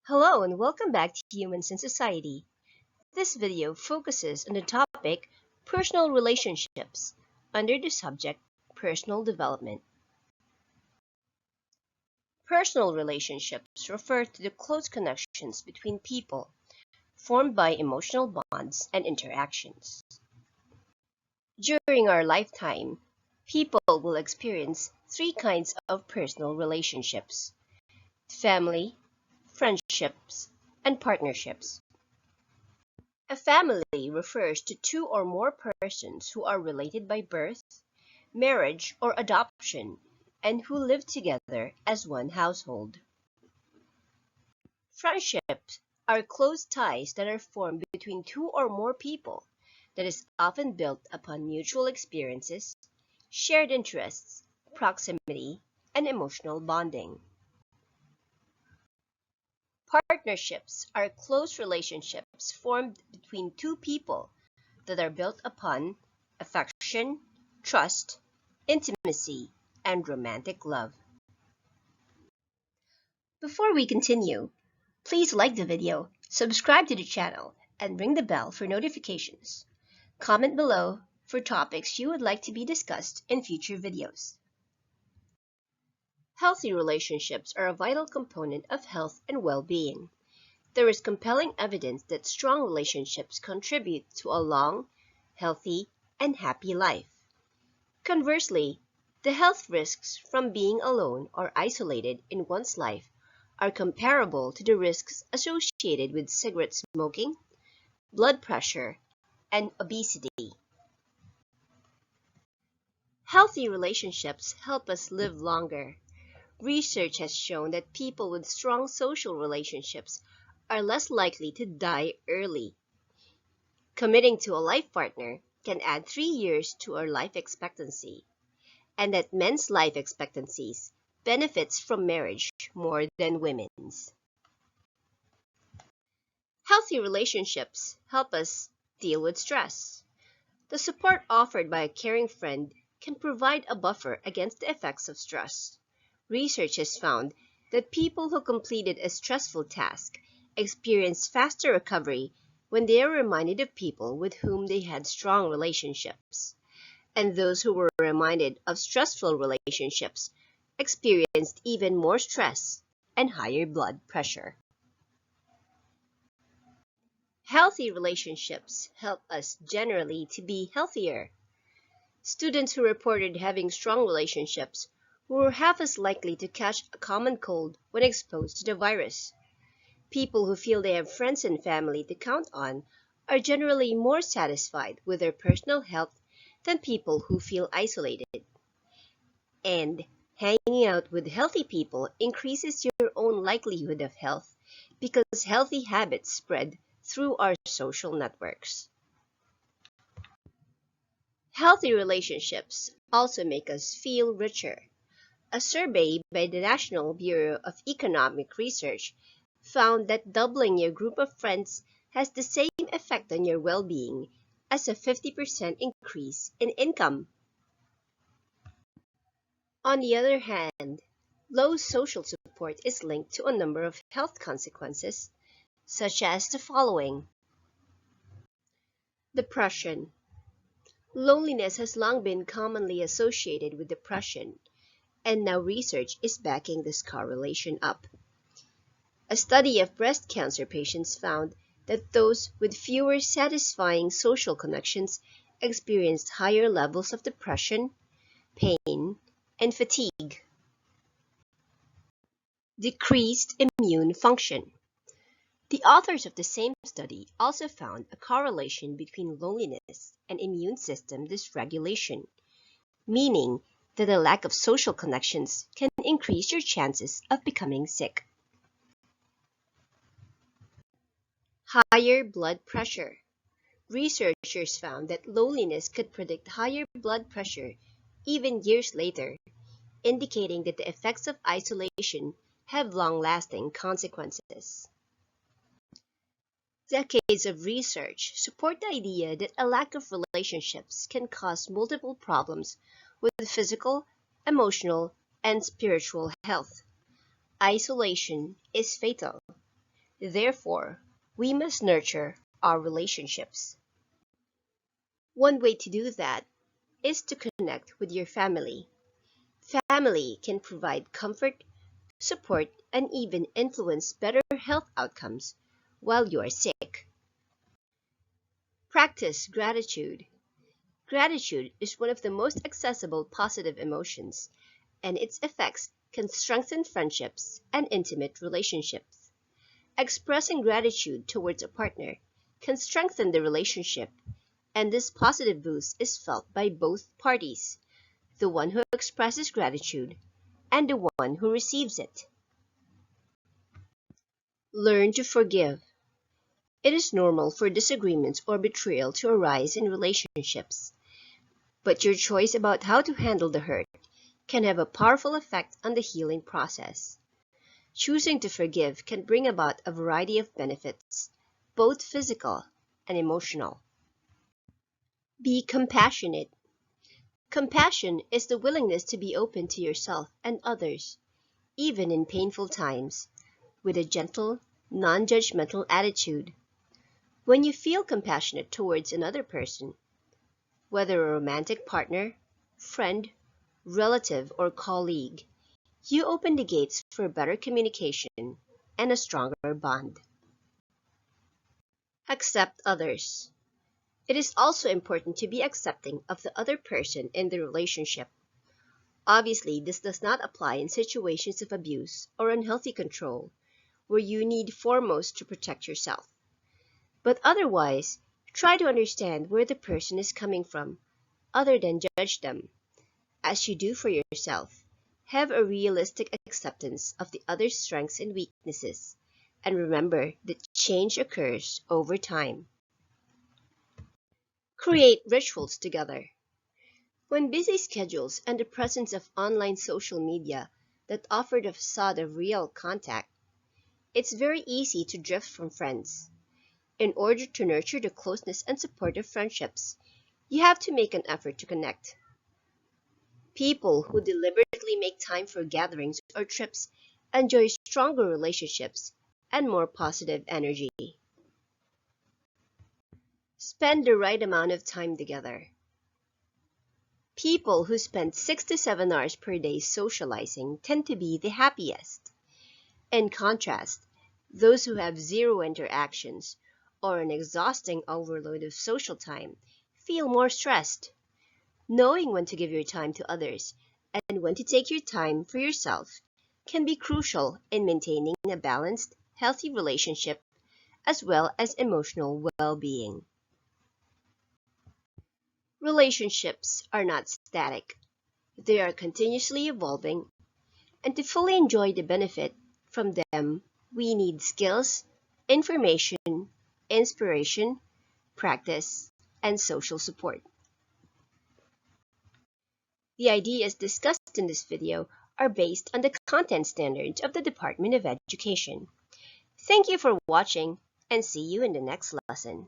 Hello and welcome back to Humans in Society. This video focuses on the topic personal relationships under the subject personal development. Personal relationships refer to the close connections between people formed by emotional bonds and interactions. During our lifetime, people will experience three kinds of personal relationships: family, friendships, and partnerships. A family refers to two or more persons who are related by birth, marriage, or adoption, and who live together as one household. Friendships are close ties that are formed between two or more people that is often built upon mutual experiences, shared interests, proximity, and emotional bonding. Partnerships are close relationships formed between two people that are built upon affection, trust, intimacy, and romantic love. Before we continue, please like the video, subscribe to the channel, and ring the bell for notifications. Comment below for topics you would like to be discussed in future videos. Healthy relationships are a vital component of health and well-being. There is compelling evidence that strong relationships contribute to a long, healthy, and happy life. Conversely, the health risks from being alone or isolated in one's life are comparable to the risks associated with cigarette smoking, blood pressure, and obesity. Healthy relationships help us live longer. Research has shown that people with strong social relationships are less likely to die early. Committing to a life partner can add 3 years to our life expectancy, and that men's life expectancies benefits from marriage more than women's. Healthy relationships help us deal with stress. The support offered by a caring friend can provide a buffer against the effects of stress. Research has found that people who completed a stressful task experience faster recovery when they are reminded of people with whom they had strong relationships, and those who were reminded of stressful relationships experienced even more stress and higher blood pressure. Healthy relationships help us generally to be healthier. Students who reported having strong relationships were half as likely to catch a common cold when exposed to the virus. People who feel they have friends and family to count on are generally more satisfied with their personal health than people who feel isolated. And hanging out with healthy people increases your own likelihood of health because healthy habits spread through our social networks. Healthy relationships also make us feel richer. A survey by the National Bureau of Economic Research found that doubling your group of friends has the same effect on your well-being as a 50% increase in income. On the other hand, low social support is linked to a number of health consequences, such as the following. Depression. Loneliness has long been commonly associated with depression, and now research is backing this correlation up. A study of breast cancer patients found that those with fewer satisfying social connections experienced higher levels of depression, pain, and fatigue. Decreased immune function. The authors of the same study also found a correlation between loneliness and immune system dysregulation, meaning that a lack of social connections can increase your chances of becoming sick. Higher blood pressure. Researchers found that loneliness could predict higher blood pressure even years later, indicating that the effects of isolation have long-lasting consequences. Decades of research support the idea that a lack of relationships can cause multiple problems with physical, emotional, and spiritual health. Isolation is fatal. Therefore, we must nurture our relationships. One way to do that is to connect with your family. Family can provide comfort, support, and even influence better health outcomes while you are sick. Practice gratitude. Gratitude is one of the most accessible positive emotions, and its effects can strengthen friendships and intimate relationships. Expressing gratitude towards a partner can strengthen the relationship, and this positive boost is felt by both parties, the one who expresses gratitude and the one who receives it. Learn to forgive. It is normal for disagreements or betrayal to arise in relationships, but your choice about how to handle the hurt can have a powerful effect on the healing process. Choosing to forgive can bring about a variety of benefits, both physical and emotional. Be compassionate. Compassion is the willingness to be open to yourself and others, even in painful times, with a gentle, non-judgmental attitude. When you feel compassionate towards another person, whether a romantic partner, friend, relative, or colleague, you open the gates for better communication and a stronger bond. Accept others. It is also important to be accepting of the other person in the relationship. Obviously, this does not apply in situations of abuse or unhealthy control, where you need foremost to protect yourself. But otherwise, try to understand where the person is coming from, other than judge them. As you do for yourself, have a realistic acceptance of the other's strengths and weaknesses, and remember that change occurs over time. Create rituals together. When busy schedules and the presence of online social media that offer the facade of real contact, it's very easy to drift from friends. In order to nurture the closeness and support of friendships, you have to make an effort to connect. People who deliberately make time for gatherings or trips enjoy stronger relationships and more positive energy. Spend the right amount of time together. People who spend 6 to 7 hours per day socializing tend to be the happiest. In contrast, those who have zero interactions or an exhausting overload of social time feel more stressed. Knowing when to give your time to others and when to take your time for yourself can be crucial in maintaining a balanced, healthy relationship as well as emotional well-being. Relationships are not static. They are continuously evolving, and to fully enjoy the benefit from them, we need skills, information, inspiration, practice, and social support. The ideas discussed in this video are based on the content standards of the Department of Education. Thank you for watching, and see you in the next lesson.